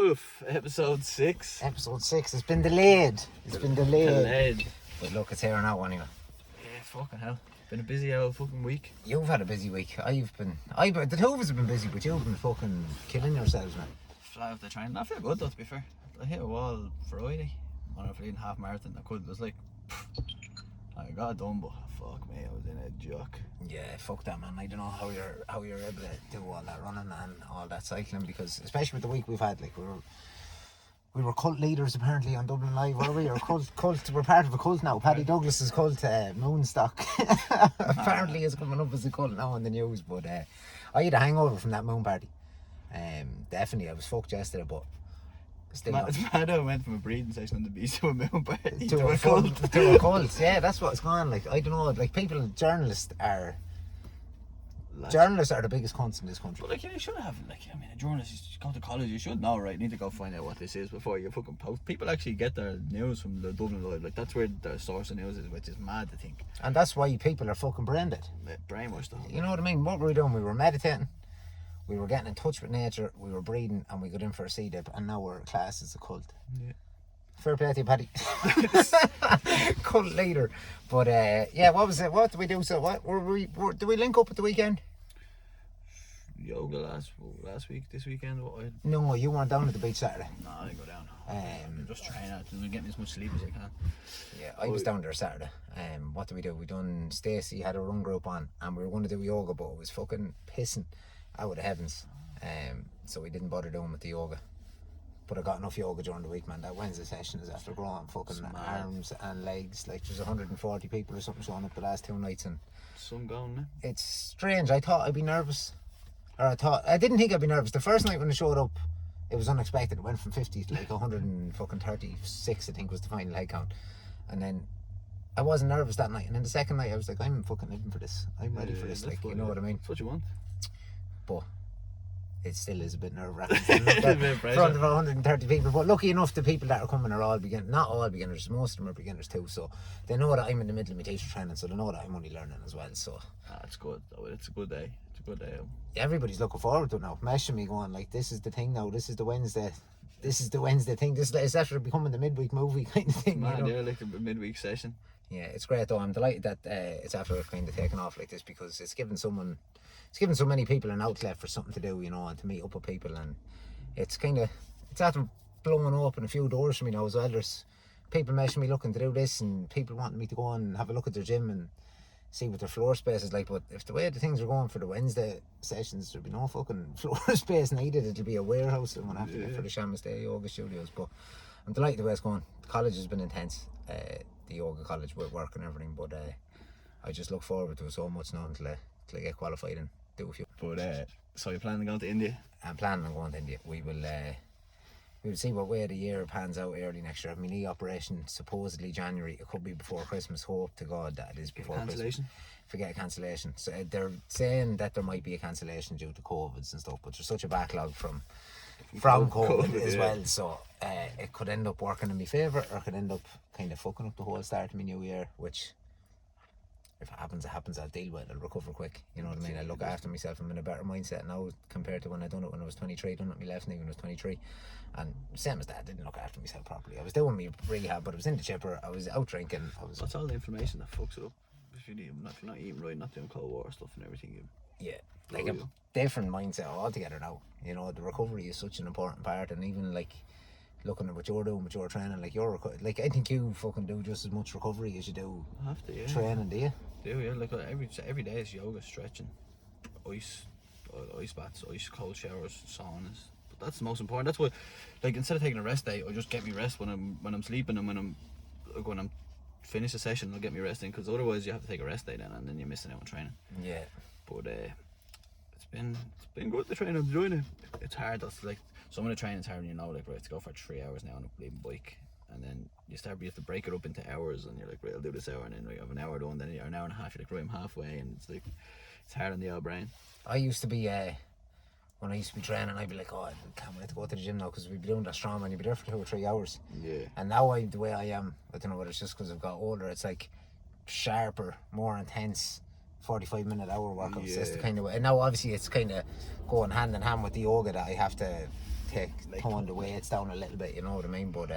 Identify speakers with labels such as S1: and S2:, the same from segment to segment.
S1: Oof, episode 6.
S2: Episode 6. It's been delayed. But look, it's here now anyway.
S1: Yeah, fucking hell. Been a busy old fucking week.
S2: You've had a busy week. The two of us have been busy, but you've been fucking killing yourselves, man.
S1: Fly off the train. I feel good though, to be fair. I hit a wall Friday. On a freaking half marathon. I was like, I got it done, but fuck me, I was in a jock.
S2: Yeah, fuck that, man. I don't know how you're able to do all that running and all that cycling, because especially with the week we've had, like we were cult leaders apparently on Dublin Live, were we? Or cult, we're part of a cult now. Paddy Douglas's cult, Moonstock, apparently is coming up as a cult now on the news. But I had a hangover from that moon party. Definitely, I was fucked yesterday, but still.
S1: It's mad how I went from a breeding session on the beach to a moon party
S2: to a cult. To a cult, yeah, that's what it's gone. Like, I don't know, like journalists are the biggest cunts in this country.
S1: But like, you should have, like, I mean, a journalist, you go to college, you should know, right? You need to go find out what this is before you fucking post. People actually get their news from the Dublin Live, like, that's where their source of news is, which is mad to think.
S2: And that's why people are fucking brain dead.
S1: Brainwashed, though.
S2: You know what I mean? What were we doing? We were meditating, we were getting in touch with nature, we were breathing, and we got in for a sea dip, and now we're class as a cult. Yeah. Fair play to you, Paddy. Cult leader. But yeah, what was it? What did we do? So did we link up at the weekend?
S1: Yoga last week, this weekend.
S2: No, you weren't down at the beach Saturday.
S1: No, I didn't go down. I'm just trying out to get as much sleep as I can.
S2: Yeah, I was down there Saturday. What did we do? We done, Stacey had a run group on, and we were going to do yoga, but it was fucking pissing out of the heavens. So we didn't bother doing with the yoga. But I got enough yoga during the week, man. That Wednesday session is after growing fucking arms and legs. Like, there's 140 people or something showing up the last 2 nights, and
S1: some going, man.
S2: It's strange. I thought I'd be nervous. I didn't think I'd be nervous. The first night when I showed up, it was unexpected. It went from 50 to like 136, I think, was the final head count. And then I wasn't nervous that night. And then the second night, I was like, I'm fucking living for this. I'm ready for this. Like, you know what I mean?
S1: That's what you want.
S2: But it still is a bit nerve-wracking. In front of 130 people. But lucky enough, the people that are coming are all beginners. Not all beginners. Most of them are beginners too. So they know that I'm in the middle of my teacher training. So they know that I'm only learning as well. So
S1: that's good. It's a good day.
S2: Everybody's looking forward to it now. Messaging me going like, this is the thing now. This is the Wednesday thing. It's after becoming the midweek movie kind of thing.
S1: Man,
S2: you know?
S1: yeah, like the midweek session.
S2: Yeah, it's great though. I'm delighted that it's after kind of taken off like this, because it's given so many people an outlet for something to do, you know, and to meet up with people, and it's after blowing open a few doors for me now as well. There's people messaging me looking to do this, and people wanting me to go and have a look at their gym and see what their floor space is like. But if the way the things are going for the Wednesday sessions, there'll be no fucking floor space needed. It'll be a warehouse I'm gonna have to get for the Shamus Day yoga studios. But I'm delighted the way it's going. The college has been intense, the yoga college with work and everything, but I just look forward to it so much now until I get qualified and do a few.
S1: But so you're planning on going to India?
S2: I'm planning on going to India. We will see what way the year pans out early next year. I have my knee operation supposedly January. It could be before Christmas. Hope to God that it is before Christmas. Forget a cancellation. So they're saying that there might be a cancellation due to COVIDs and stuff, but there's such a backlog from COVID as well. So it could end up working in my favour, or it could end up kind of fucking up the whole start of my new year, which, if it happens, I'll deal with it. I'll recover quick. You know what I mean? I'll look after myself. I'm in a better mindset now compared to when I done it when I was 23. Done it with my left knee when I was 23. And same as that, I didn't look after myself properly. I was doing my rehab, but I was in the chipper. I was out drinking.
S1: That's all the inflammation that fucks it up. If you're not eating right, not doing cold water stuff and everything.
S2: Yeah, like a different mindset altogether now. You know, the recovery is such an important part, and even like looking at what you're doing, what you're training, like I think you fucking do just as much recovery as you do training, do you?
S1: Yeah, like every day is yoga, stretching, ice baths, cold showers, saunas. But that's the most important. That's what, like, instead of taking a rest day, I just get me rest when I'm sleeping, and when I'm finish a session, I'll get me resting, because otherwise you have to take a rest day then, and then you're missing out on training. Yeah. But it's been good, the training. I'm enjoying it. It's hard. That's like some of the training's hard, you know, like, right, to go for 3 hours now on a bleeding bike, and then you have to break it up into hours, and you're like, right, I'll do this hour, and then you have an hour done, then you're an hour and a half, you're like, right, I'm halfway, and it's hard on the old brain. I used to be when I used to be training, I'd be like, oh, I can't wait to go to the gym now, because we'd be doing that strong, and you'd be there for 2 or 3 hours. Yeah. And now the way I am, I don't know whether it's just because I've got older, it's like sharper, more intense, 45-minute hour workouts. That's the kind of way. And now obviously it's kind of going hand in hand with the yoga that I have to
S2: tone the weights down a little bit, you know what I mean? But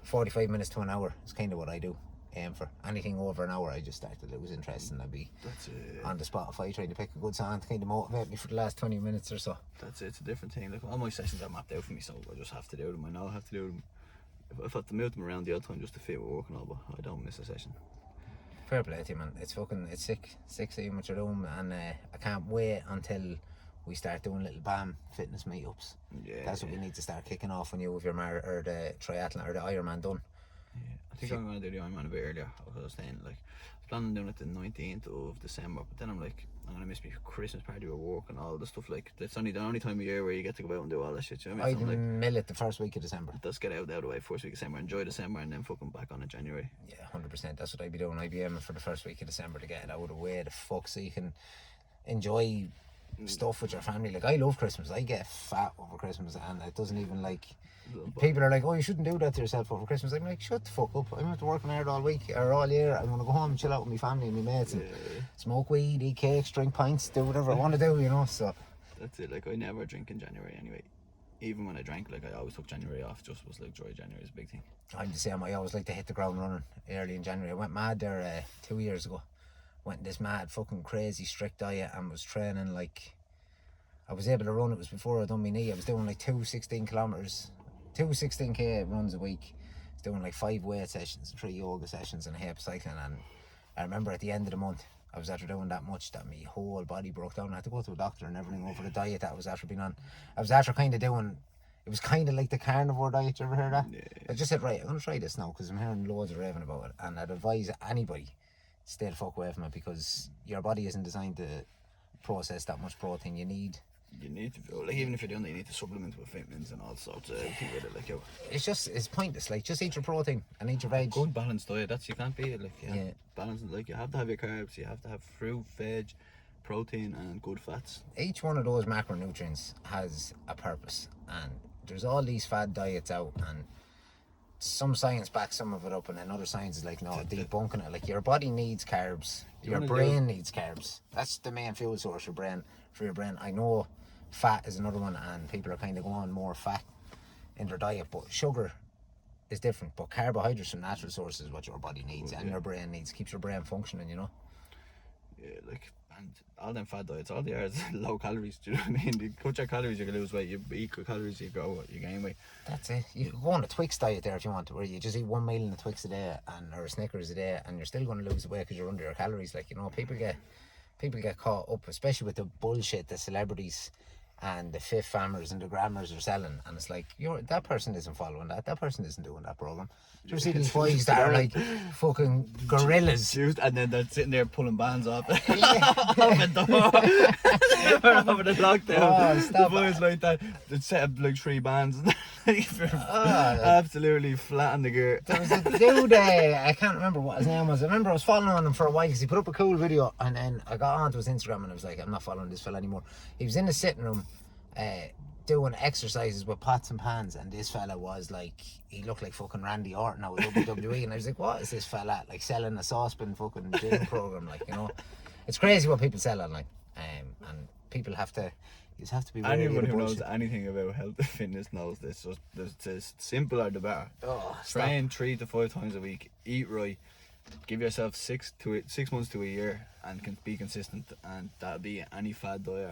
S2: 45 minutes to an hour is kind of what I do. Aim for anything over an hour. I just start to lose interest, and I'd be on the Spotify trying to pick a good song to kind of motivate me for the last 20 minutes or so.
S1: That's it. It's a different thing. Like, all my sessions are mapped out for me, so I just have to do them. I know I have to do them. If I have to move them around the odd time just to fit with work and all, but I don't miss a session.
S2: Fair play to you, man. It's sick seeing what you're doing, and I can't wait until we start doing little BAM fitness meetups. Yeah, that's what we need to start kicking off when you have your or the triathlon or the Ironman done.
S1: Yeah, I think I'm going to do the Ironman a bit earlier. I was saying, like, I was planning on doing it the 19th of December, but then I'm like, I'm going to miss my Christmas party with work and all the stuff. Like, that's only the only time of year where you get to go out and do all that shit. You know what I mean?
S2: I'd mill it the first week of December.
S1: Let's get out of the way first week of December, enjoy December, and then fucking back on in January.
S2: Yeah, 100%. That's what I'd be doing. I'd be aiming for the first week of December to get it out of the way, the fuck, so you can enjoy stuff with your family. Like, I love Christmas. I get fat over Christmas, and it doesn't even, like, people are like, oh, you shouldn't do that to yourself over Christmas. I'm like, shut the fuck up. I'm after working hard all week or all year. I'm going to go home and chill out with my family and my mates and smoke weed, eat cakes, drink pints, do whatever I want to do, you know. So
S1: that's it. Like, I never drink in January anyway. Even when I drank, like, I always took January off. Just was like, dry January is a big thing.
S2: I'm the same. I always like to hit the ground running early in January. I went mad there 2 years ago. Went this mad fucking crazy strict diet and was training like, I was able to run. It was before I done my knee. I was doing like 2 16k runs a week. I was doing like 5 weight sessions, 3 yoga sessions and a heap cycling. And I remember at the end of the month, I was after doing that much that my whole body broke down. I had to go to a doctor and everything over the diet that I was after being on. I was after kind of doing, it was kind of like the carnivore diet. You ever heard that? Yeah. I just said, right, I'm going to try this now because I'm hearing loads of raving about it. And I'd advise anybody, stay the fuck away from it, because your body isn't designed to process that much protein. You need to, like, even if you're doing that, you need to supplement with vitamins and all sorts of things with it. Like, yo, it's pointless. Like, just eat your protein and eat your veg.
S1: Good balanced diet. That's, you can't beat it. Like, balanced. Like, you have to have your carbs. You have to have fruit, veg, protein, and good fats. Each one of those macronutrients has a purpose, and there's all these fad diets out, and some science backs some of it up, and then other science is like, no, debunking it. Like, your body needs carbs, your brain needs carbs. That's the main fuel source for your brain. I know fat is another one, and people are kind of going more fat in their diet, but sugar is different. But carbohydrates from natural sources is what your body needs, and your brain needs, keeps your brain functioning, you know. Yeah, like, and all them fat diets, all they are is low calories. Do you know what I mean? You cut your calories, you can lose weight. You eat good calories, you gain weight. That's it. You could go on a Twix diet there if you want, where you just eat 1 meal in a Twix a day or a Snickers a day, and you're still going to lose weight because you're under your calories. Like, you know, people get caught up, especially with the bullshit the celebrities and the fifth farmers and the grammars are selling, and it's like, that person isn't following that person isn't doing that program. Do you see these boys that are like fucking gorillas, and then they're sitting there pulling bands off off the door over the lockdown? The boys like that, they'd set up like 3 bands and absolutely flatten the gear. There was a dude, I can't remember what his name was. I remember I was following on him for a while because he put up a cool video, and then I got onto his Instagram and I was like, I'm not following this fella anymore. He was in the sitting room doing exercises with pots and pans, and this fella was like, he looked like fucking Randy Orton now with WWE, and I was like, what is this fella like selling a saucepan fucking gym program? Like, you know, it's crazy what people sell online, and people have to, you just have to be wary. Anyone who knows anything about health and fitness knows this. So the simpler the better. Train 3 to 5 times a week, eat right, give yourself 6 months to a year, and can be consistent, and that'll be any fad diet.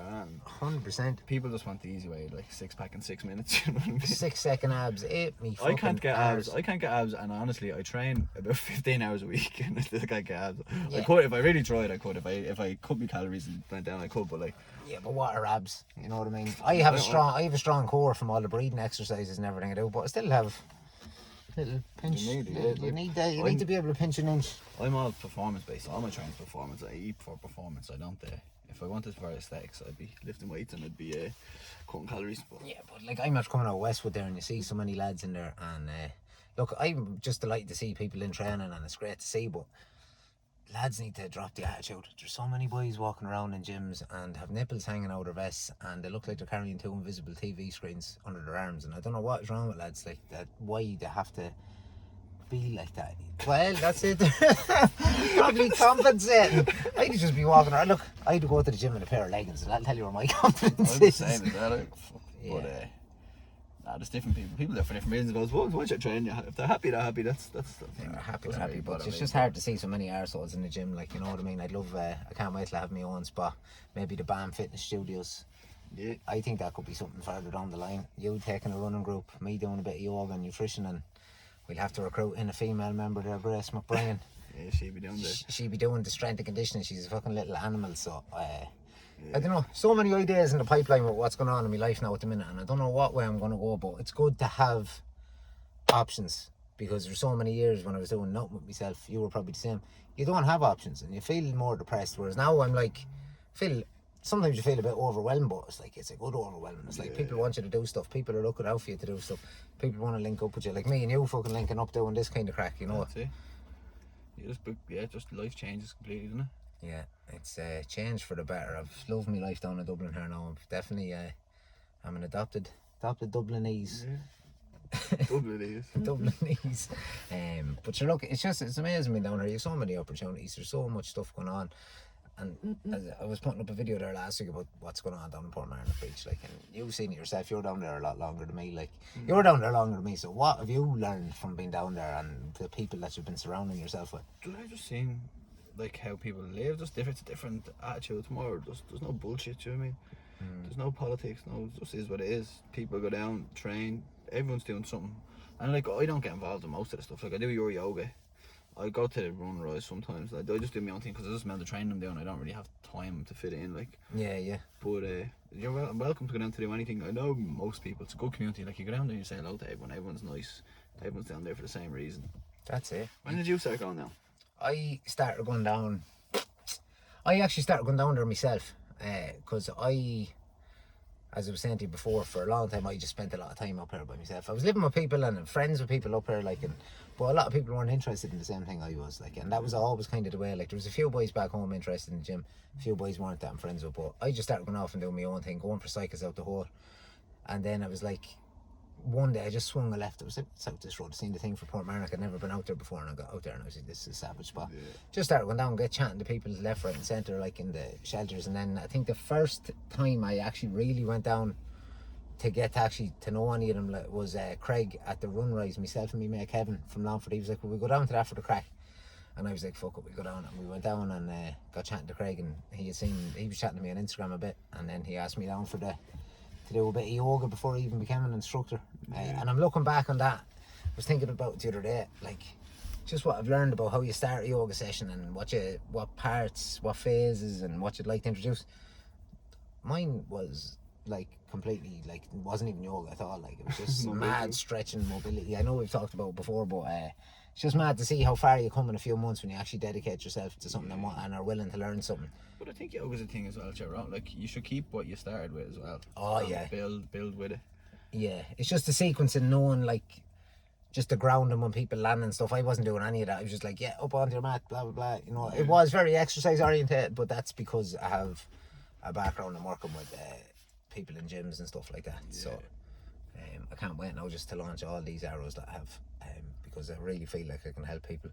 S1: 100%. People just want the easy way, like 6-pack in 6 minutes. You know what I mean? 6-second abs, I can't get abs. And honestly, I train about 15 hours a week, and I still can't get abs. Yeah. I could, if I really tried, I could. If I cut my calories and went down, I could. But like, yeah, but what are abs? You know what I mean? I have a strong core from all the breathing exercises and everything I do, but I still have little pinch. You need to be able to pinch an inch. I'm all performance based. All my training's performance. I eat for performance. I don't. If I wanted for aesthetics, I'd be lifting weights and I'd be cutting calories. But yeah, but like, I'm not coming out of Westwood there, and you see so many lads in there, and look, I'm just delighted to see people in training, and it's great to see, but lads need to drop the attitude. There's so many boys walking around in gyms and have nipples hanging out their vests, and they look like they're carrying 2 invisible TV screens under their arms, and I don't know what is wrong with lads like that. Why they have to be like that? Well, that's it. Probably compensating. I could just be walking around. Look, I had to go to the gym in a pair of leggings, and I'll tell you where my confidence is. I'm the same as that. There's different people. People there for different reasons. Goes, well, once you're training, if they're happy, they're happy. That's the thing.
S2: They're happy. But it's just hard to see so many arseholes in the gym. Like, you know what I mean? I'd love. I can't wait to have my own spot. Maybe the BAMN Fitness Studios.
S1: Yeah.
S2: I think that could be something further down the line. You taking a running group, me doing a bit of yoga and nutrition, and we'll have to recruit in a female member there, Grace McBrien.
S1: Yeah, she'd be doing that.
S2: She'd be doing the strength and conditioning. She's a fucking little animal. So I don't know. So many ideas in the pipeline with what's going on in my life now at the minute, and I don't know what way I'm going to go. But it's good to have options, because there's so many years when I was doing nothing with myself. You were probably the same. You don't have options, and you feel more depressed. Whereas now I'm like, sometimes you feel a bit overwhelmed, but it's like, it's a good overwhelming. It's like people want you to do stuff. People are looking out for you to do stuff. People want to link up with you, like me and you fucking linking up doing this kind of crack, you know.
S1: That's it. Just life changes completely, doesn't it?
S2: Yeah, it's changed for the better. I've loved my life down in Dublin here now. I'm definitely I'm an adopted Dublinese.
S1: Yeah. Dublinese.
S2: Dublinese. But you're looking, it's amazing me down here. You have so many opportunities. There's so much stuff going on. And I was putting up a video there last week about what's going on down in Portmarnock Beach, like, and you've seen it yourself. You're down there a lot longer than me. Like, you're down there longer than me. So what have you learned from being down there and the people that you've been surrounding yourself with?
S1: I've just seen like how people live. Just different attitudes. More, there's no bullshit. Do you know what I mean? There's no politics. No, it just is what it is. People go down, train. Everyone's doing something. And like, I don't get involved in most of the stuff. Like, I do your yoga. I go to the run rise sometimes. Like, I just do my own thing because I just amount of training I'm doing. I don't really have time to fit it in. Like,
S2: yeah.
S1: But you're welcome to go down to do anything. I know most people. It's a good community. Like, you go down there and you say hello to everyone. Everyone's nice. Everyone's down there for the same reason.
S2: That's it.
S1: When did you start going down?
S2: I started going down. I actually started going down there myself, because as I was saying to you before, for a long time I just spent a lot of time up here by myself. I was living with people and friends with people up here, like, but a lot of people weren't interested in the same thing I was, like, and that was always kind of the way. Like, there was a few boys back home interested in the gym, a few boys weren't that I'm friends with, but I just started going off and doing my own thing, going for cycles out the hole. And then I was like, one day I just swung a left. I was out this road, seen the thing for Portmarnock. I'd never been out there before, and I got out there and I was like, this is a savage spot. Yeah. Just started going down, get chatting to people left, right and centre, like in the shelters. And then I think the first time I actually really went down to get to know any of them was Craig at the run rise. Myself and me mate Kevin from Longford, he was like, well, we go down to that for the crack. And I was like, fuck it, we'll go down. And we went down and got chatting to Craig, and he was chatting to me on Instagram a bit, and then he asked me down to do a bit of yoga before he even became an instructor. And I'm looking back on that. I was thinking about it the other day, like, just what I've learned about how you start a yoga session and what parts, what phases, and what you'd like to introduce. Mine was like completely, like, it wasn't even yoga at all. Like, it was just mad stretching, mobility. I know we've talked about it before, but it's just mad to see how far you come in a few months when you actually dedicate yourself to something and are willing to learn something.
S1: But I think yoga's a thing as well, Gerard. Like, you should keep what you started with as well.
S2: Oh, yeah.
S1: Build with it.
S2: Yeah, it's just the sequence and knowing, like, just the grounding when people land and stuff. I wasn't doing any of that. I was just like, yeah, up onto your mat, blah, blah, blah. You know, it was very exercise oriented, but that's because I have a background in working with people in gyms and stuff like that. Yeah. So I can't wait now just to launch all these arrows that I have, because I really feel like I can help people.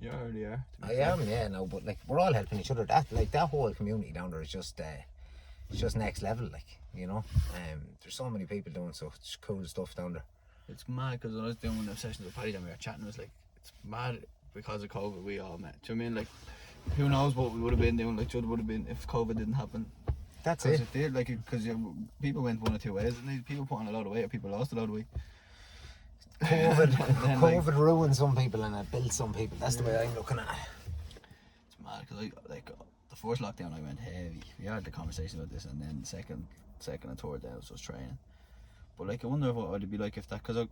S1: You already are.
S2: I am, yeah, no, but like, we're all helping each other. That whole community down there is just it's just next level, like, you know. There's so many people doing such cool stuff down there.
S1: It's mad, because when I was doing the sessions with Paddy and we were chatting, it was like, it's mad because of COVID we all met. Do you know what I mean? Like, who knows what we would have been doing, like, would have been if COVID didn't happen.
S2: That's it.
S1: It did, like, because people went one or two ways, and people put on a lot of weight, or people lost a lot of weight.
S2: COVID ruined some people and it built some people. That's the way I'm looking at it.
S1: It's mad, because the first lockdown I went heavy. We had the conversation about this, and then second and third day I was just training. But like, I wonder what would it be like if that, because I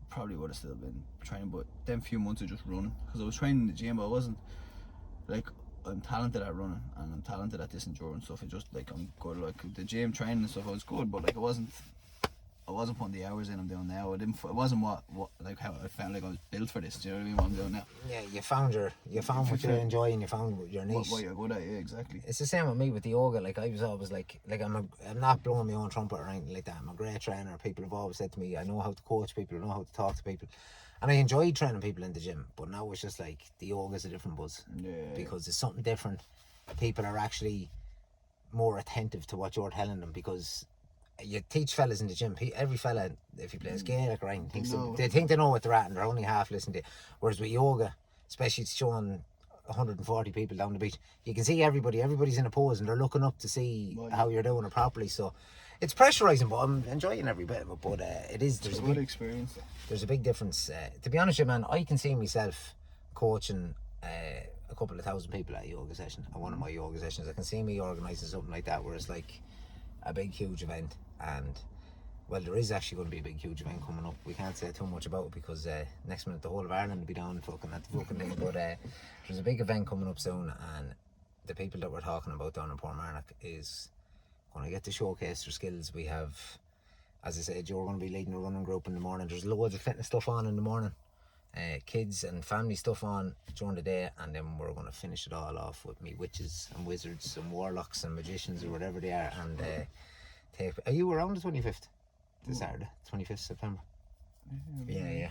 S1: probably would have still been training, but them few months of just running, because I was training in the gym, but I wasn't, like, I'm talented at running and I'm talented at this endurance stuff. It just, like, I'm good, like, the gym training and stuff, I was good, but like, I wasn't putting the hours in I'm doing now. It wasn't what like how I felt like I was built for this. Do you know what I mean? What I'm doing now.
S2: Yeah, you found what you enjoy, and you found your niche.
S1: What you're good at, yeah, exactly.
S2: It's the same with me with the yoga. Like, I was always like I'm not blowing my own trumpet or anything like that. I'm a great trainer. People have always said to me, I know how to coach people, I know how to talk to people, and I enjoy training people in the gym. But now it's just like the yoga's a different buzz.
S1: Yeah.
S2: Because it's something different. People are actually more attentive to what you're telling them, because you teach fellas in the gym. Every fella, if he plays Gaelic or anything, they think they know what they're at and they're only half listening to you. Whereas with yoga, especially showing 140 people down the beach, you can see everybody's in a pose and they're looking up to see how you're doing it properly. So it's pressurizing, but I'm enjoying every bit of it. But there's a good
S1: experience.
S2: There's a big difference. To be honest with you, man, I can see myself coaching a couple of thousand people at a yoga session, at one of my yoga sessions. I can see me organising something like that where it's like a big huge event. And well, there is actually going to be a big huge event coming up. We can't say too much about it because next minute the whole of Ireland will be down fucking at the fucking thing. But there's a big event coming up soon, and the people that we're talking about down in Portmarnock is going to get to showcase their skills. We have, as I said, you're going to be leading a running group in the morning. There's loads of fitness stuff on in the morning, kids and family stuff on during the day, and then we're going to finish it all off with me witches and wizards and warlocks and magicians or whatever they are. And are you around the 25th? This Saturday, 25th September. Yeah.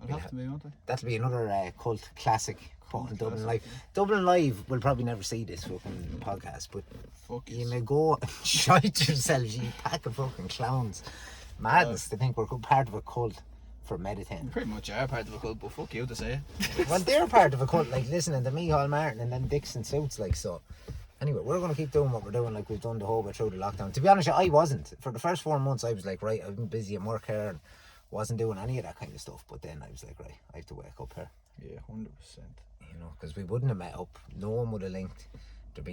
S1: I'll have to be, won't I?
S2: That'll be another cult classic. Fucking Dublin Live. Dublin Live will probably never see this fucking podcast, but you may go and shite yourselves, you pack of fucking clowns. Madness to think we're part of a cult for meditating.
S1: We pretty much are part of a cult, but fuck you to say it.
S2: Well, they're part of a cult, like listening to me, Hall Martin, and then Dixon Suits, like so. Anyway, we're going to keep doing what we're doing like we've done the whole way through the lockdown. To be honest, I wasn't. For the first 4 months, I was like, right, I've been busy at work here and wasn't doing any of that kind of stuff. But then I was like, right, I have to wake up here.
S1: Yeah, 100%.
S2: You know, because we wouldn't have met up. No one would have linked. There'd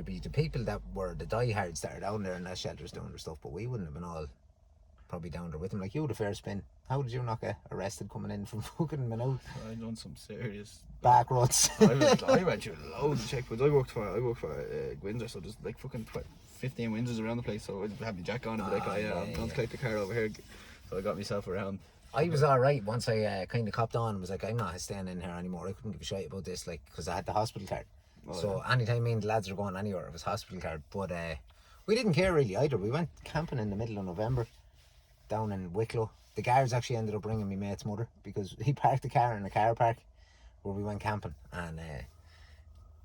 S2: be the people that were the diehards that are down there in that shelters doing their stuff, but we wouldn't have been all probably down there with them. Like you, the fair spin. How did you not get arrested coming in from fucking Maynooth?
S1: I done some serious
S2: back roads.
S1: I went through loads of checkpoints. I worked for Windsor, so there's like fucking 15 Windsors around the place. So I'd have my jack on and be like, I'm going to collect the car over here. So I got myself around.
S2: I was alright once I kind of copped on and was like, I'm not staying in here anymore. I couldn't give a shit about this, like, because I had the hospital card. Anytime me and the lads were going anywhere, it was hospital card. But we didn't care really either. We went camping in the middle of November down in Wicklow. The guards actually ended up bringing my mate's mother because he parked the car in a car park where we went camping, and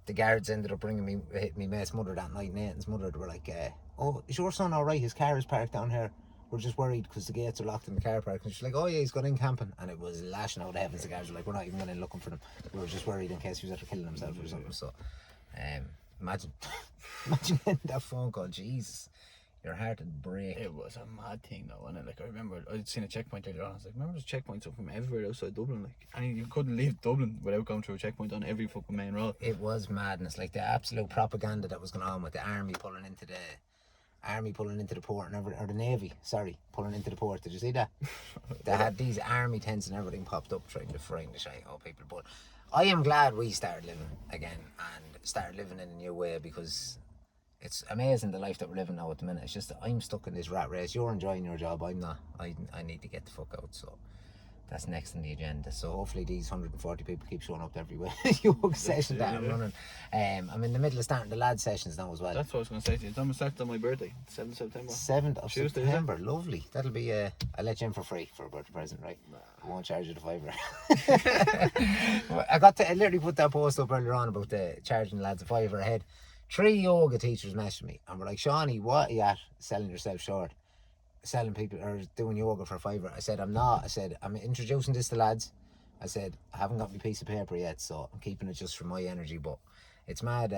S2: the guards ended up bringing me mate's mother that night. Nathan's mother, they were like, oh, is your son alright? His car is parked down here. We're just worried because the gates are locked in the car park. And she's like, oh yeah, he's gone in camping. And it was lashing out of heavens. The guards were like, we're not even going in looking for them. We were just worried in case he was after killing himself or something. So imagine getting that phone call. Jesus, your heart would break.
S1: It was a mad thing though, wasn't it? Like, I remember I'd seen a checkpoint earlier on. I was like, remember there's checkpoints up from everywhere outside Dublin, like, and you couldn't leave Dublin without going through a checkpoint on every fucking main road.
S2: It was madness. Like the absolute propaganda that was going on with the army pulling into the port and everything, or the navy, pulling into the port. Did you see that? They had these army tents and everything popped up trying to frighten the shite out of people. But I am glad we started living again and started living in a new way, because it's amazing the life that we're living now at the minute. It's just that I'm stuck in this rat race. You're enjoying your job, I'm not. I need to get the fuck out, so that's next on the agenda. So hopefully these 140 people keep showing up everywhere. Yoga session that I'm running. I'm in the middle of starting the lad sessions now as well.
S1: That's what I was going to say to you. It's almost started on my birthday, 7th September.
S2: 7th of Tuesday, September, lovely. That'll be, I'll let you in for free for a birthday present, right? Nah. I won't charge you the $5. I literally put that post up earlier on about the charging lads a $5 a head. 3 yoga teachers messaged me and were like, Shawnee, what are you at selling yourself short? Selling people or doing yoga for a $5. I said, I'm not. I said, I'm introducing this to lads. I said, I haven't got my piece of paper yet, so I'm keeping it just for my energy. But it's mad,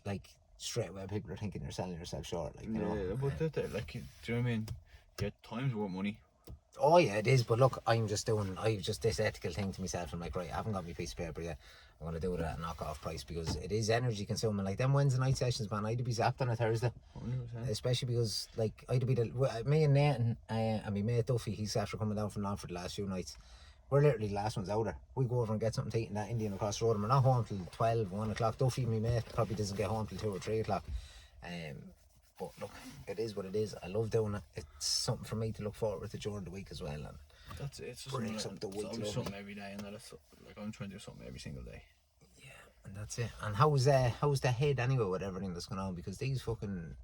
S2: like, straight away people are thinking you're selling yourself short, like, you know.
S1: But like, do you know what I mean? Your time's worth money.
S2: Oh yeah, it is. But look, I've just this ethical thing to myself. I'm like, right, I haven't got my piece of paper yet. I'm going to do it at a knockoff price because it is energy consuming. Like them Wednesday night sessions, man, I'd be zapped on a Thursday. 100%. Especially because, like, I'd be me and Nathan and my mate Duffy, he's after coming down from Longford the last few nights. We're literally the last ones out there. We go over and get something to eat in that Indian across the road, and we're not home till 12, 1 o'clock. Duffy, my mate, probably doesn't get home till 2 or 3 o'clock. But look, it is what it is. I love doing it. It's something for me to look forward to during the week as well. And
S1: that's it. It's just
S2: breaks up the week.
S1: It's something every day, and that's like I'm trying to do something every single day.
S2: Yeah, and that's it. And how's the head anyway with everything that's going on? Because these fucking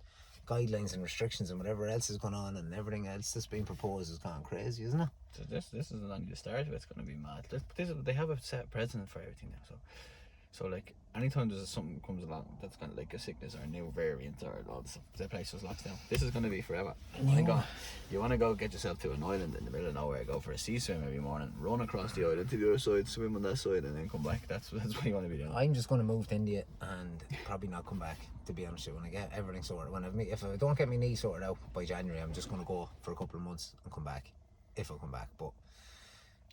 S2: guidelines and restrictions and whatever else is going on and everything else that's being proposed is gone crazy, isn't it?
S1: So this is only the start of it. It's going to be mad. They have a set precedent for everything now. So So like anytime there's something comes along that's kind of like a sickness or a new variant or all this stuff, the place just locks down. This is going to be forever. You want to go get yourself to an island in the middle of nowhere, go for a sea swim every morning, run across the island to the other side, swim on that side, and then come back. That's what you want to be doing.
S2: I'm just going to move to India and probably not come back, to be honest with you. When I get everything sorted, if I don't get my knee sorted out by January, I'm just going to go for a couple of months and come back, if I come back. But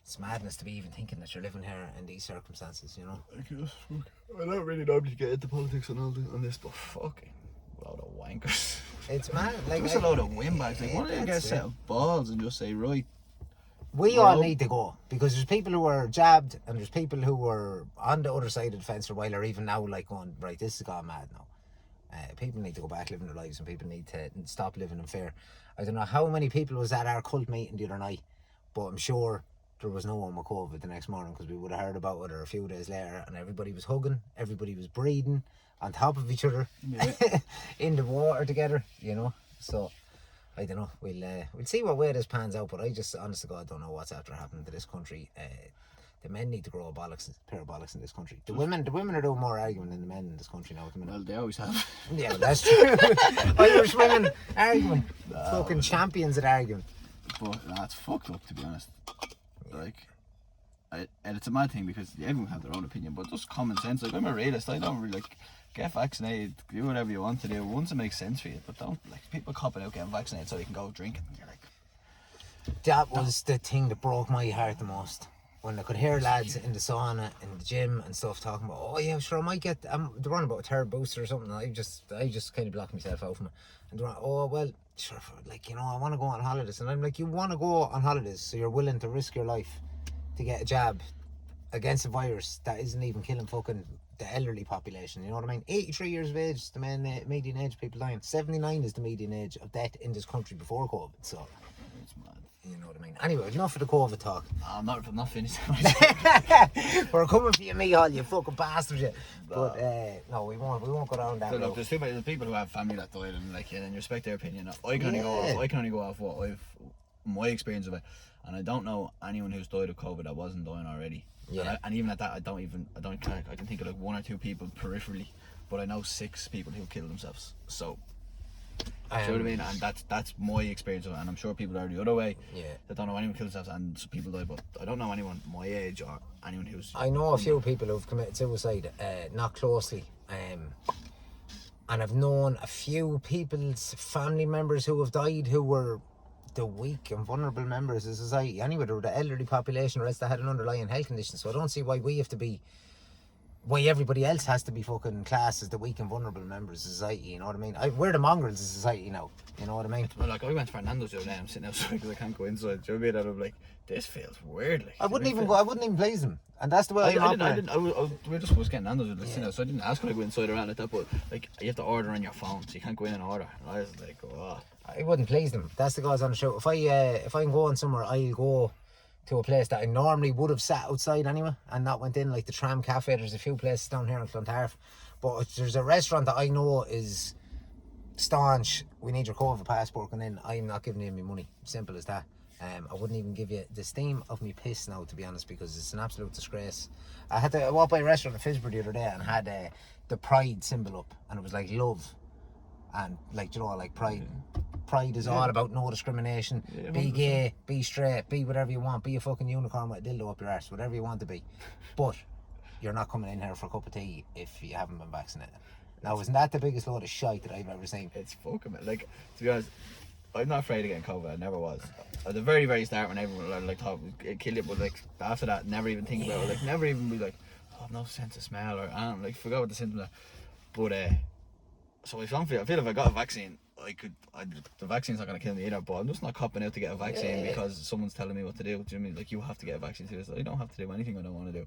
S2: it's madness to be even thinking that you're living here in these circumstances, you know.
S1: I guess. I don't really normally get into politics and all on this, but fucking load of wankers.
S2: It's mad. Like,
S1: just a load of windbags. Like, why don't you get a set of balls and just say, right?
S2: We all need to go, because there's people who are jabbed and there's people who are on the other side of the fence for a while, or even now like going, right, this has gone mad now. People need to go back living their lives, and people need to stop living in fear. I don't know how many people was at our cult meeting the other night, but I'm sure there was no one with COVID the next morning, because we would have heard about it or a few days later, and everybody was hugging, everybody was breathing on top of each other, in the water together, you know. So I don't know, we'll see what way this pans out, but I just honest to God don't know what's after happening to this country. The men need to grow a pair of bollocks in this country. The women are doing more arguing than the men in this country now at the minute.
S1: Well, they always have.
S2: Yeah, well, that's true. Irish women arguing, fucking champions at arguing.
S1: But that's fucked up, to be honest. Like, and it's a mad thing because everyone have their own opinion, but just common sense. Like, I'm a realist. I don't really like get vaccinated, do whatever you want to do once it makes sense for you. But don't like people copping out getting vaccinated so they can go drinking. You're like,
S2: that was the thing that broke my heart the most. When I could hear lads in the sauna, in the gym and stuff talking about, oh yeah, sure, I might get, they're on about a third booster or something. I just kind of blocked myself out from it. And they're like, oh well, sure, like, you know, I want to go on holidays. And I'm like, you want to go on holidays, so you're willing to risk your life to get a jab against a virus that isn't even killing fucking the elderly population, you know what I mean? 83 years of age is the median age of people dying. 79 is the median age of death in this country before COVID, so
S1: it's mad.
S2: You know what I mean? Anyway, enough of the COVID talk.
S1: I'm not finished.
S2: We're coming for you, Mihal, you fucking bastard, you. But no, we won't go down that road.
S1: Look, there's people who have family that died, and like, and respect their opinion. I can only go off what my experience of it, and I don't know anyone who's died of COVID that wasn't dying already. Yeah. And even at that, I can think of like one or two people peripherally, but I know 6 people who killed themselves. So. Do you know what I mean? And that's my experience of it, and I'm sure people are the other way. Yeah. That don't know anyone kills themselves and some people die, but I don't know anyone my age or anyone who's.
S2: I know a few people who've committed suicide, not closely, and I've known a few people's family members who have died who were the weak and vulnerable members of society. Anyway, they were the elderly population, or else they had an underlying health condition. So I don't see why everybody else has to be fucking classed as the weak and vulnerable members of society, you know what I mean? We're the mongrels of society now, you know what I mean?
S1: Well, like, I went to Fernando's the other day, I'm sitting outside because I can't go inside. Do you know what I mean? And I'm like, this feels weird. Like,
S2: I wouldn't even please them, and that's the way
S1: we just was getting Nando's, so I didn't ask when I go inside around like that, but like, you have to order on your phone, so you can't go in and order. And I was like, oh.
S2: I wouldn't please them. That's the guys on the show. If I'm going somewhere, I'll go to a place that I normally would have sat outside anyway and not went in, like the Tram Cafe. There's a few places down here in Clontarf, but there's a restaurant that I know is staunch, we need your COVID passport going in, I'm not giving you my money. Simple as that. I wouldn't even give you the steam of me piss now, to be honest, because it's an absolute disgrace. I had to walk by a restaurant in Fisborough the other day and had the pride symbol up, and it was like love and like, you know, like pride. Pride is all about no discrimination. Be gay, be straight, be whatever you want, be a fucking unicorn with a dildo up your arse, whatever you want to be. But you're not coming in here for a cup of tea if you haven't been vaccinated. Now, isn't that the biggest load of shite that I've ever seen?
S1: It's fucking, like, to be honest, I'm not afraid of getting COVID. I never was. At the very, very start, when everyone like thought it'd kill you, but like after that, never even think about it. Like, never even be like, oh, I've no sense of smell, or I don't like, forgot what the symptoms are. But so I feel if I got a vaccine, the vaccine's not going to kill me either, but I'm just not copping out to get a vaccine because someone's telling me what to do. Do you know what I mean? Like, you have to get a vaccine to this. I don't have to do anything I don't want to do.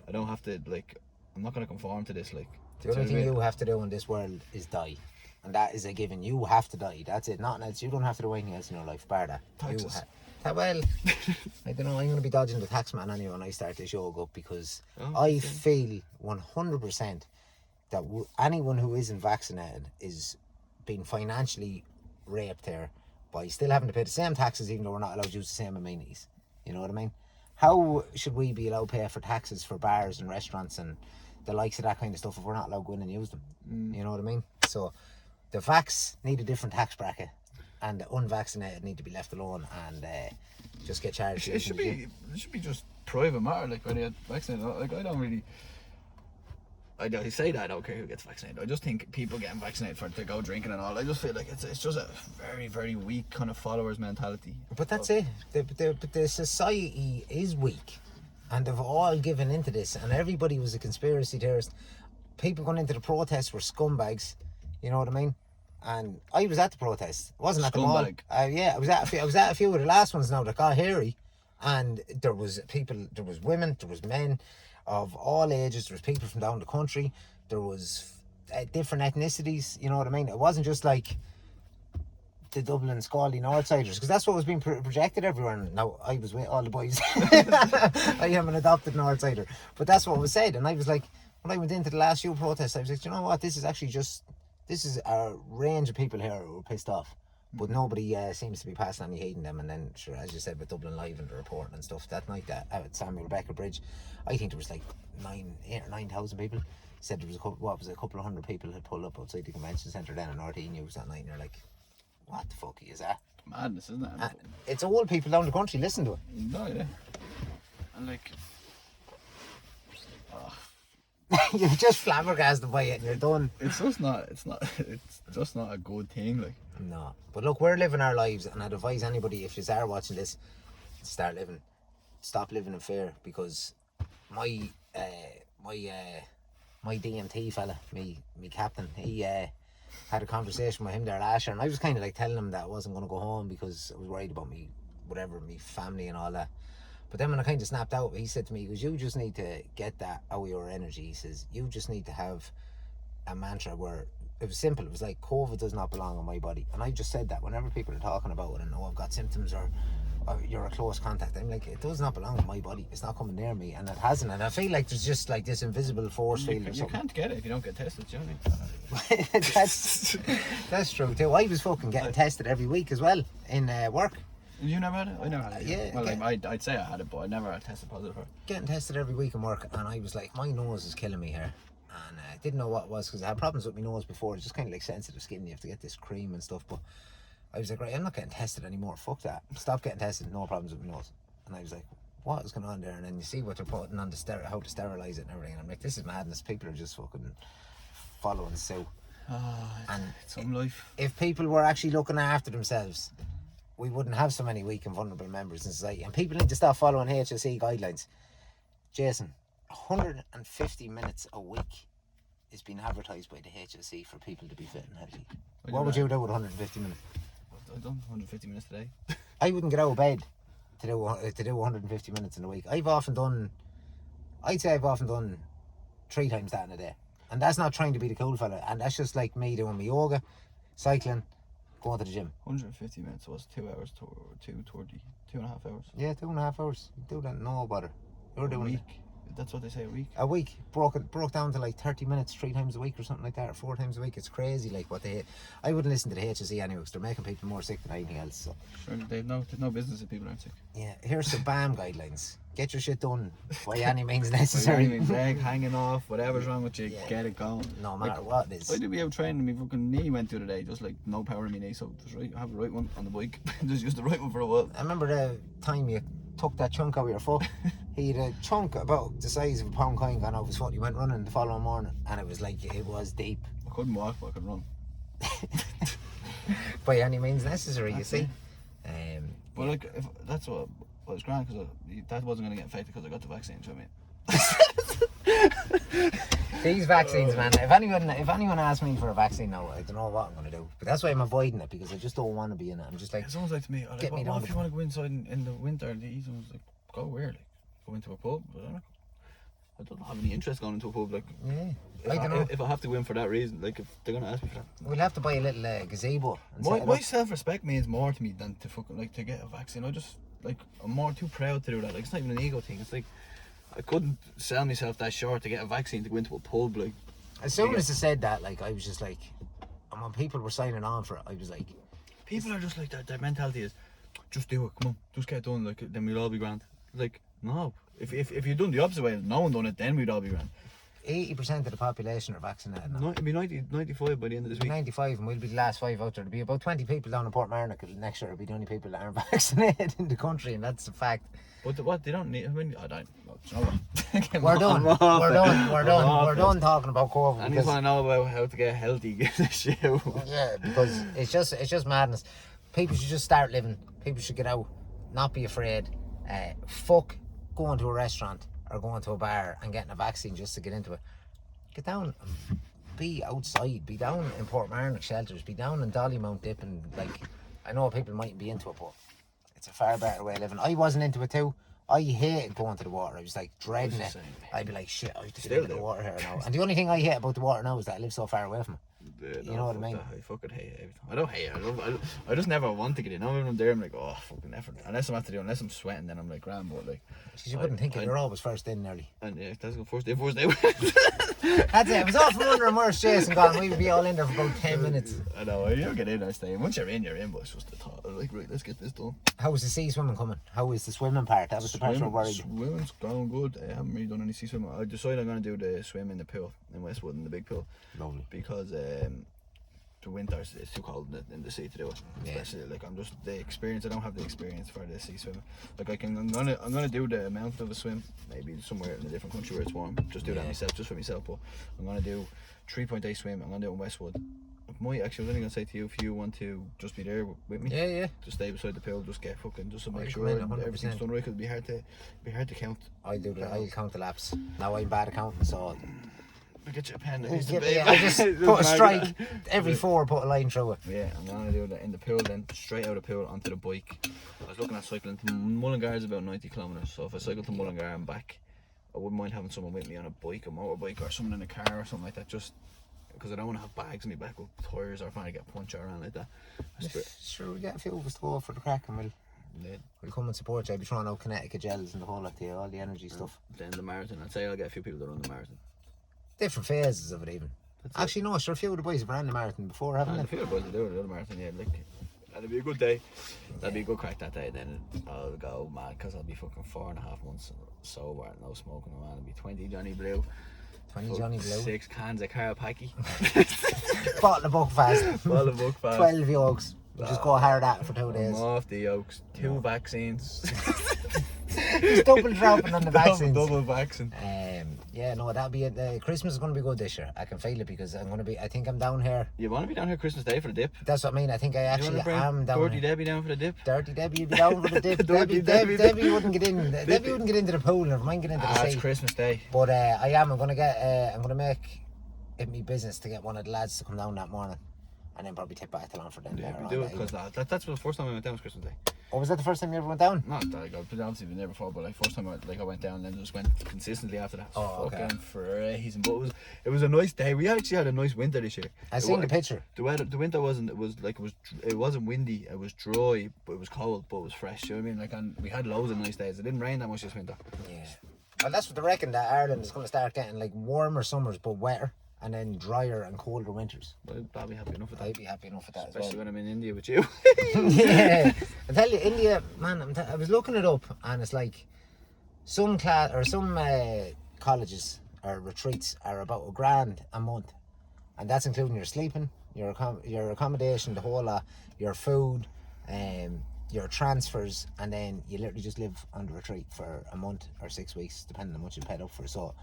S1: I don't have to, like, I'm not going to conform to this. Like,
S2: the only thing you have to do in this world is die. And that is a given. You have to die. That's it. Nothing else. You don't have to do anything else in your life, bar that.
S1: Taxes.
S2: Well, I don't know. I'm going to be dodging the tax man anyway when I start this show up, because I feel 100% that anyone who isn't vaccinated is being financially raped here by still having to pay the same taxes, even though we're not allowed to use the same amenities. You know what I mean? How should we be allowed to pay for taxes for bars and restaurants and the likes of that kind of stuff if we're not allowed to go in and use them. You know what I mean? So the vax need a different tax bracket, and the unvaccinated need to be left alone and just get charged.
S1: It should be just private matter, like when you get vaccinated. Like I don't really. I say that I don't care who gets vaccinated. I just think people getting vaccinated to go drinking and all. I just feel like it's just a very, very weak kind of followers mentality.
S2: But that's it. The society is weak, and they've all given into this. And everybody was a conspiracy theorist. People going into the protests were scumbags. You know what I mean? And I was at the protest. I wasn't at them all. Yeah, I was at a few of the last ones now that got hairy, and there was people, there was women, there was men of all ages, there was people from down the country, there was different ethnicities, you know what I mean? It wasn't just like the Dublin Scaldy Northsiders, because that's what was being projected everywhere. Now, I was with all the boys. I am an adopted Northsider, but that's what was said. And I was like, when I went into the last few protests, I was like, you know what, this is a range of people here who were pissed off. But nobody seems to be passing any hate in them. And then, sure, as you said, with Dublin Live and the report and stuff, that night at Samuel Beckett Bridge, I think there was like 8,000 or 9,000 people. Said there was a couple of hundred people had pulled up outside the convention centre then on RT News that night, and you're like, what the fuck is that?
S1: Madness, isn't it?
S2: It's old people down the country, listen to it.
S1: No, yeah. And like...
S2: You're just flabbergasted by it and you're done.
S1: It's just not a good thing, like.
S2: No. But look, we're living our lives, and I'd advise anybody, if you are watching this, stop living in fear, because my DMT fella, me captain, he had a conversation with him there last year, and I was kind of like telling him that I wasn't going to go home because I was worried about me family and all that. But then when I kind of snapped out, he said to me, he goes, you just need to get that out of your energy. He says, you just need to have a mantra where, it was simple, it was like, COVID does not belong in my body. And I just said that whenever people are talking about it and I've got symptoms or you're a close contact, I'm like, it does not belong in my body, it's not coming near me, and it hasn't. And I feel like there's just like this invisible force field or something.
S1: You can't get it if you don't get tested, do you know what I
S2: mean? That's true too. I was fucking getting tested every week as well in work.
S1: You never had it? I never had it.
S2: Yeah.
S1: Well, I'd say I had it, but I never had tested positive for it.
S2: Getting tested every week in work, and I was like, my nose is killing me here. And I didn't know what it was, because I had problems with my nose before. It's just kind of like sensitive skin, you have to get this cream and stuff. But I was like, right, I'm not getting tested anymore, fuck that. Stop getting tested, no problems with my nose. And I was like, what is going on there? And then you see what they're putting on how to sterilise it and everything. And I'm like, this is madness. People are just fucking following suit.
S1: And it's some life.
S2: If people were actually looking after themselves, we wouldn't have so many weak and vulnerable members in society. And people need to stop following HSE guidelines. Jason, 150 minutes a week is being advertised by the HSE for people to be fit and healthy. What would you do with 150 minutes?
S1: I've done 150 minutes today.
S2: I wouldn't get out of bed to do 150 minutes in a week. I'd say I've often done 3 times that in a day. And that's not trying to be the cool fella. And that's just like me doing my yoga, cycling, going to the gym.
S1: 150 minutes was 2 hours, 2.5 hours.
S2: Yeah, 2.5 hours. You do that, no bother. You're doing
S1: a week. That's what they say, a week.
S2: A week broke down to like 30 minutes 3 times a week or something like that, or 4 times a week. It's crazy, like what I wouldn't listen to the HSE anyway, because they're making people more sick than anything else. So.
S1: Sure, they've no business if people aren't sick.
S2: Yeah, here's some BAM guidelines. Get your shit done by any means necessary.
S1: By any means, leg hanging off, whatever's wrong with you, get it going.
S2: No matter what it is.
S1: I did be out training, my fucking knee went the other day, just like no power in my knee, so just I have the right one on the bike. Just use the right one for a while.
S2: I remember the time you took that chunk out of your foot. He had a chunk about the size of a pound coin gone out of his foot. He went running the following morning, and it was like, it was deep.
S1: I couldn't walk, but I could run.
S2: By any means necessary, you see.
S1: But like, if that's what was grand, because that wasn't going to get infected because I got the vaccine, so I mean.
S2: These vaccines, man. If anyone asks me for a vaccine now, I don't know what I'm going to do. But that's why I'm avoiding it, because I just don't want to be in it. I'm just like,
S1: someone's like to me, what if you want to go inside in the winter and eat? Someone's like, go where? Like, go into a pub? I don't have any interest going into a pub. Like,
S2: yeah.
S1: If I have to go in for that reason, like if they're going to ask me for that,
S2: we'll have to buy a little gazebo.
S1: My self-respect means more to me than to fucking like to get a vaccine. I'm more too proud to do that. Like, it's not even an ego thing. It's like, I couldn't sell myself that short to get a vaccine to go into a pub. Like,
S2: as soon as I said that, like, I was just like, and when people were signing on for it, I was like,
S1: people are just like that. Their mentality is, just do it. Come on, just get it done. Like, then we'll all be grand. Like, no. If you'd done the opposite way, no one done it, then we'd all be grand.
S2: 80% of the population are vaccinated now.
S1: It'll be 95 by the end of this week.
S2: 95, and we'll be the last 5 out there. There'll be about 20 people down in Portmarnock next year. It'll be the only people that aren't vaccinated in the country, and that's a fact.
S1: But what they don't need. I mean, I don't.
S2: We're done. We're done talking about COVID.
S1: I just want to know about how to get healthy. Give a shit.
S2: Yeah, because it's just madness. People should just start living. People should get out, not be afraid. Fuck going to a restaurant or going to a bar and getting a vaccine just to get into it. Get down and be outside. Be down in Portmarnock shelters. Be down in Dollymount dipping. Like, I know people mightn't be into it, but it's a far better way of living. I wasn't into it too. I hated going to the water. I was like dreading it. I'd be like, shit, I have to get into the water here now. And the only thing I hate about the water now is that I live so far away from it. You know what I mean?
S1: I fucking hate it every time. I don't hate it. I just never want to get in. When I'm there, I'm like, oh, fucking effort. Unless I'm sweating, then I'm like, grand, but like.
S2: You wouldn't think it. You're always first in nearly.
S1: And yeah, that's the first day. That's
S2: it. It was all from under and worse Jason gone. We'd be all in there for about 10 minutes.
S1: I know. You don't get in, I stay. Once you're in, but it's just the thought. Like, right, let's get this done.
S2: How was the sea swimming coming? How was the swimming part? That was the part we're worried.
S1: Swimming's going good. I haven't really done any sea swimming. I decided I'm going to do the swim in the pool in Westwood, in the big pool.
S2: Lovely.
S1: Because the winter it's too cold in the sea to do it. Especially like I'm just the experience. I don't have the experience for the sea swimming. Like I'm gonna do the amount of a swim maybe somewhere in a different country where it's warm. Just do that myself, just for myself. But I'm gonna do 3.8 swim. I'm gonna do it in Westwood. I was only gonna say to you, if you want to just be there with me, just stay beside the pool, just get fucking, just to make sure everything's done right. Cause it'd be hard to count.
S2: I'll count the laps. Now I'm bad at counting, so.
S1: I'll get you a pen.
S2: I just put a strike every 4, put a line through it.
S1: Yeah, I'm gonna do that in the pool, then straight out of the pool onto the bike. I was looking at cycling to Mullingar is about 90 kilometres, so if I cycle to Mullingar and back, I wouldn't mind having someone with me on a bike, a motorbike, or someone in a car or something like that, just because I don't want to have bags in my back with tyres or trying to get punched around like that.
S2: Sure, we get a few of us to go for the crack and we'll come and support you. I'll be throwing out Connecticut gels and the whole lot to you, all the energy stuff.
S1: Then the marathon, I'd say I'll get a few people to run the marathon.
S2: Different phases of it even. Actually, no, sure, a few of the boys have ran the marathon before, haven't they?
S1: A few of the boys will do the marathon, yeah. Like, that'll be a good day. That'll be a good crack that day. Then I'll go mad because I'll be fucking 4.5 months sober, no smoking, man. It'll be 20 Johnny Blue.
S2: 20 Johnny Blue.
S1: 6 cans of Carapacky.
S2: Bottle of Buckfast. 12 yolks. We'll just go hard at it for 2 days.
S1: I'm off the yolks. 2 vaccines.
S2: Just double dropping on the vaccines.
S1: Double vaccine.
S2: Yeah, no, that'll be it. Christmas is going to be good this year. I can feel it because I think I'm down here.
S1: You want to be down here Christmas Day for the dip?
S2: That's what I mean. I think I actually am down
S1: Dirty Debbie down for the dip?
S2: Dirty Debbie would be down for the dip. Debbie wouldn't get in. Debbie wouldn't get into the pool. Never mind get into the sea.
S1: It's Christmas Day.
S2: But I'm going to make it my business to get one of the lads to come down that morning. And then probably tip back to Longford then.
S1: Yeah, we do it because that's the first time I went down was Christmas Day.
S2: Oh, was that the first time you ever went down?
S1: Not like I've obviously been there before, but like first time I went down and then just went consistently after that.
S2: Oh, okay.
S1: Fucking but it was a nice day. We actually had a nice winter this year.
S2: I seen the picture.
S1: The winter wasn't. It wasn't windy. It was dry, but it was cold, but it was fresh. You know what I mean? Like, and we had loads of nice days. It didn't rain that much this winter.
S2: Yeah. Well, that's what they reckon, that Ireland is going to start getting like warmer summers but wetter. And then drier and colder winters.
S1: Well, I'll be happy enough with that.
S2: I'd be happy enough with that
S1: especially
S2: as well.
S1: when I'm in India with you.
S2: Yeah. I tell you, India, man, I was looking it up and it's like some colleges or retreats are about $1,000 a month. And that's including your sleeping, your accommodation, the whole lot, your food, your transfers, and then you literally just live on the retreat for a month or 6 weeks, depending on how much you paid up for. So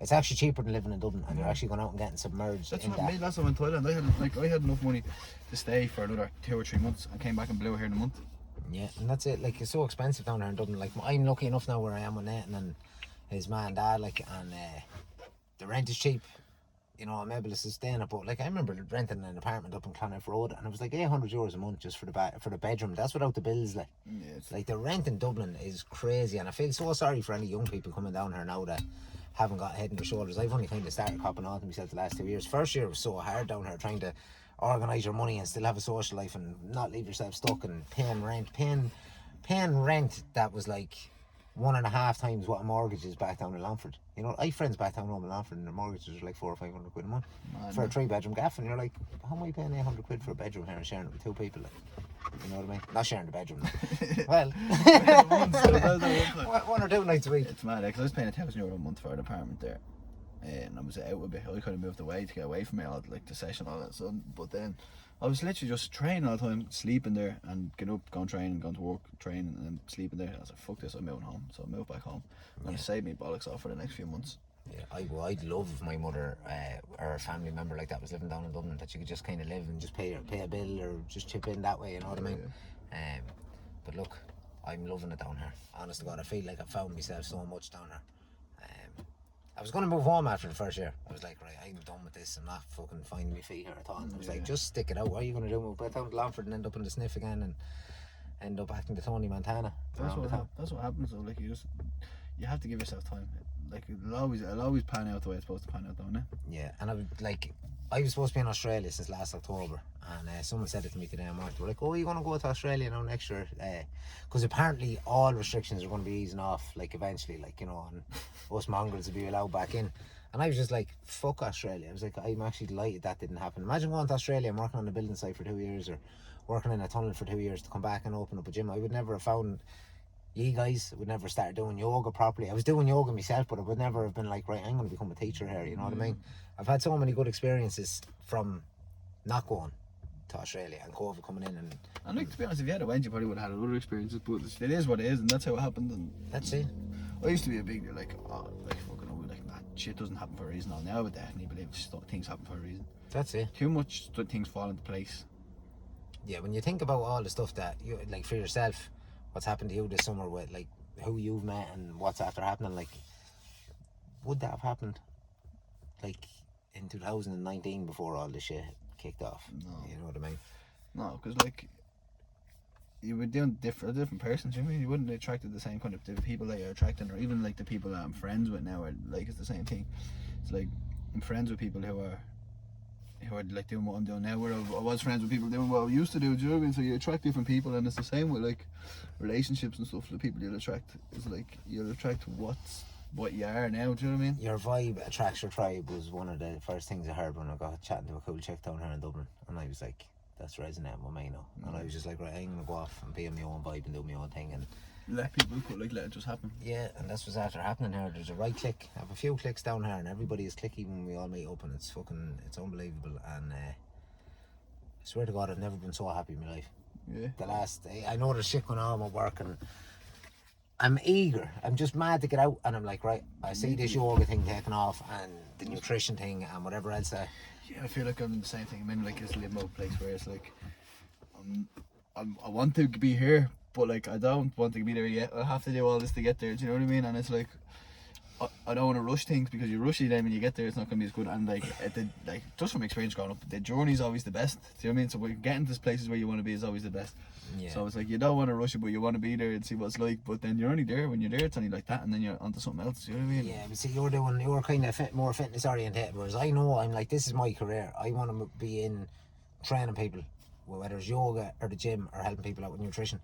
S2: it's actually cheaper than living in Dublin, and you're actually going out and getting submerged.
S1: That's
S2: in
S1: what I made last time in Thailand. I had enough money to stay for another 2 or 3 months, and came back and blew here in a month.
S2: Yeah, and that's it. Like, it's so expensive down there in Dublin. Like, I'm lucky enough now where I am with Nathan and his man and dad. Like, and the rent is cheap. You know, I'm able to sustain it. But like, I remember renting an apartment up in Clonif Road, and it was like €800 a month just for the bedroom. That's without the bills. Like, like the rent in Dublin is crazy, and I feel so sorry for any young people coming down here now that haven't got a head on their shoulders. I've only kind of started copping on to myself the last 2 years. First year was so hard down here, trying to organise your money and still have a social life and not leave yourself stuck and paying rent that was like 1.5 times what a mortgage is back down in Longford. You know, I have friends back down home in Longford and their mortgages are like 400 or 500 quid a month for a 3-bedroom gaff, and you're like, how am I paying 800 quid for a bedroom here and sharing it with 2 people? Like, you know what I mean? Not sharing the bedroom. Well, 1 or 2 nights a week.
S1: It's mad, because I was paying €1,000 a month for an apartment there. and I was out a bit. I kind of moved away to get away from it, all, like the session, all that stuff. But then I was literally just training all the time, sleeping there, and getting up, going training, going to work, training, and then sleeping there. I was like, fuck this, I'm moving home. So I moved back home, and it saved me bollocks off for the next few months.
S2: Yeah, I'd love if my mother or a family member like that was living down in Dublin, that you could just kind of live and just pay a bill or just chip in that way, you know what I mean? Yeah. But look, I'm loving it down here. Honest to God, I feel like I've found myself so much down here. I was going to move home after the first year. I was like, right, I'm done with this. I'm not fucking finding my feet here at all. And I was like, just stick it out. What are you going to do? Move back down to Longford and end up in the sniff again and end up acting to Tony Montana?
S1: That's what happens though. Like you have to give yourself time. Like it'll always pan out the way it's supposed to pan out, don't it?
S2: Yeah, and I was supposed to be in Australia since last October, and someone said it to me today on March. They were like, "Oh, you're going to go to Australia now next year?" Because apparently all restrictions are going to be easing off, like eventually, like, you know, and us mongrels will be allowed back in. And I was just like, "Fuck Australia!" I was like, "I'm actually delighted that didn't happen." Imagine going to Australia and working on a building site for 2 years, or working in a tunnel for 2 years to come back and open up a gym. I would never have found. You guys would never start doing yoga properly. I was doing yoga myself, but I would never have been like, right, I'm going to become a teacher here, you know what I mean? I've had so many good experiences from not going to Australia and COVID coming in. And
S1: like, to be honest, if you had went, you probably would have had other experiences, but it is what it is, and that's how it happened. And
S2: that's it.
S1: I used to be a big, like, fucking, like, nah, shit doesn't happen for a reason. Now I would definitely believe things happen for a reason.
S2: That's it.
S1: Too much things fall into place.
S2: Yeah, when you think about all the stuff that you, like, for yourself, what's happened to you this summer with, like, who you've met and what's after happening, like, would that have happened, like, in 2019 before all this shit kicked off?
S1: No.
S2: You know what I mean?
S1: No, because, like, you were doing different persons, you know what I mean? You wouldn't have attracted the same kind of people that you're attracting, or even, like, the people that I'm friends with now are, like, it's the same thing. It's like, I'm friends with people who are like doing what I'm doing now, where I was friends with people doing what I used to do, do you know what I mean? So you attract different people, and it's the same with, like, relationships and stuff. The people you'll attract is like, you'll attract what you are now, do you know what I mean?
S2: Your vibe attracts your tribe was one of the first things I heard when I got chatting to a cool chick down here in Dublin, and I was like, that's resonating with me now. And I was just like, right, I'm gonna go off and be in my own vibe and do my own thing, and
S1: let people let it just happen.
S2: Yeah, and that's what's after happening here. There's a right click. I have a few clicks down here, and everybody is clicky when we all meet up, and it's unbelievable. And I swear to God, I've never been so happy in my life.
S1: Yeah.
S2: I know there's shit going on with work, and I'm eager. I'm just mad to get out, and I'm like, right, I see this yoga thing taking off, and the nutrition thing, and whatever else.
S1: Yeah, I feel like I'm in the same thing. I'm in like this limbo place where it's like, I want to be here, but like I don't want to be there yet. I have to do all this to get there. Do you know what I mean? And it's like, I don't want to rush things, because you rush it, then when you get there, it's not going to be as good. And like, just from experience growing up, the journey's always the best. Do you know what I mean? So we're getting to places where you want to be is always the best. Yeah. So it's like, you don't want to rush it, but you want to be there and see what it's like. But then you're only there when you're there. It's only like that, and then you're onto something else. You know what I mean?
S2: Yeah, but see, you're kind of more fitness oriented, whereas I know I'm like, this is my career. I want to be in training people, whether it's yoga or the gym or helping people out with nutrition.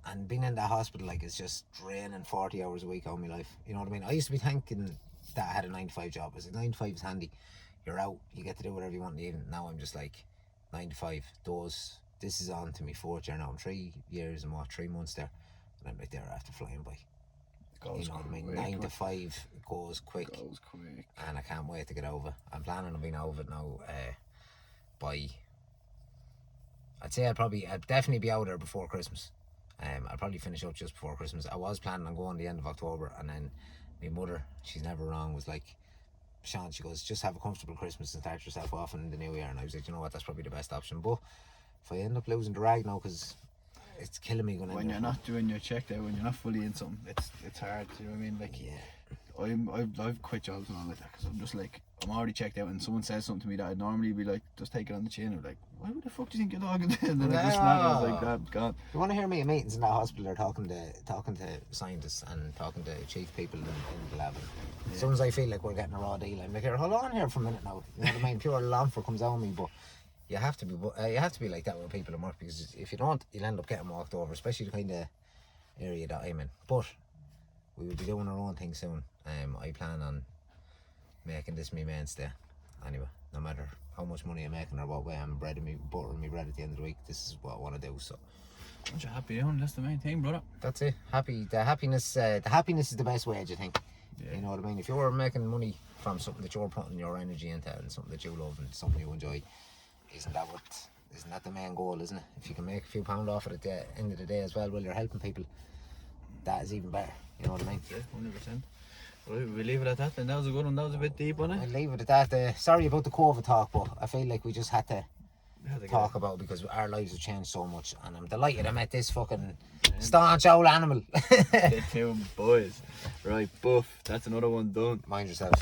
S2: And being in that hospital, like, it's just draining 40 hours a week out of my life. You know what I mean? I used to be thinking that I had a 9-to-5 job. I was like, 9 to 5 is handy. You're out, you get to do whatever you want in the evening. Now I'm just like, 9 to 5, this is on to me 4th year now. I'm 3 years and 3 months there. And I'm like, there after flying by. You know what I mean? 9 to 5 goes quick. And I can't wait to get over. I'm planning on being over it now by... I'd definitely be out there before Christmas. I'll probably finish up just before Christmas. I was planning on going the end of October, and then my mother, she's never wrong, was like, Sean, she goes, just have a comfortable Christmas and start yourself off in the new year. And I was like, you know what, that's probably the best option. But if I end up losing the rag now, because it's killing me
S1: when you're not doing your check there, when you're not fully in something, it's hard. You know what I mean? Like, yeah, I've quit jobs and all like that, because I'm just like, I'm already checked out, and someone says something to me that I'd normally be like, just take it on the chin. I'm like, why the fuck do you think you're talking to? And then I just snap. I was like, God.
S2: You want to hear me at meetings in that hospital? They're talking to scientists and talking to chief people in the lab. Yeah. As soon as I feel like we're getting a raw deal, I'm like, here, hold on here for a minute now. You know what I mean? Pure Longford comes on me, but you have to be like that with people in work, because if you don't, you'll end up getting walked over, especially the kind of area that I'm in. But we will be doing our own thing soon. I plan on making this my mainstay. Anyway, no matter how much money I'm making or what way I'm buttering me bread at the end of the week, this is what I want to do. So,
S1: aren't you happy, Owen? That's the main thing, brother.
S2: That's it. Happy. The happiness is the best wage, I think.
S1: Yeah.
S2: You know what I mean? If you're making money from something that you're putting your energy into and something that you love and something you enjoy, isn't that the main goal, isn't it? If you can make a few pound off it at the end of the day as well while you're helping people, that is even better. You know what I mean?
S1: Yeah, 100%. Right, we leave it at that then. That was a good one. That was a bit deep, wasn't it?
S2: We'll leave it at that. Sorry about the COVID talk, but I feel like we just had to talk about it because our lives have changed so much, and I'm delighted I met this fucking staunch old animal.
S1: The two boys. Right, Buff. That's another one done.
S2: Mind yourselves.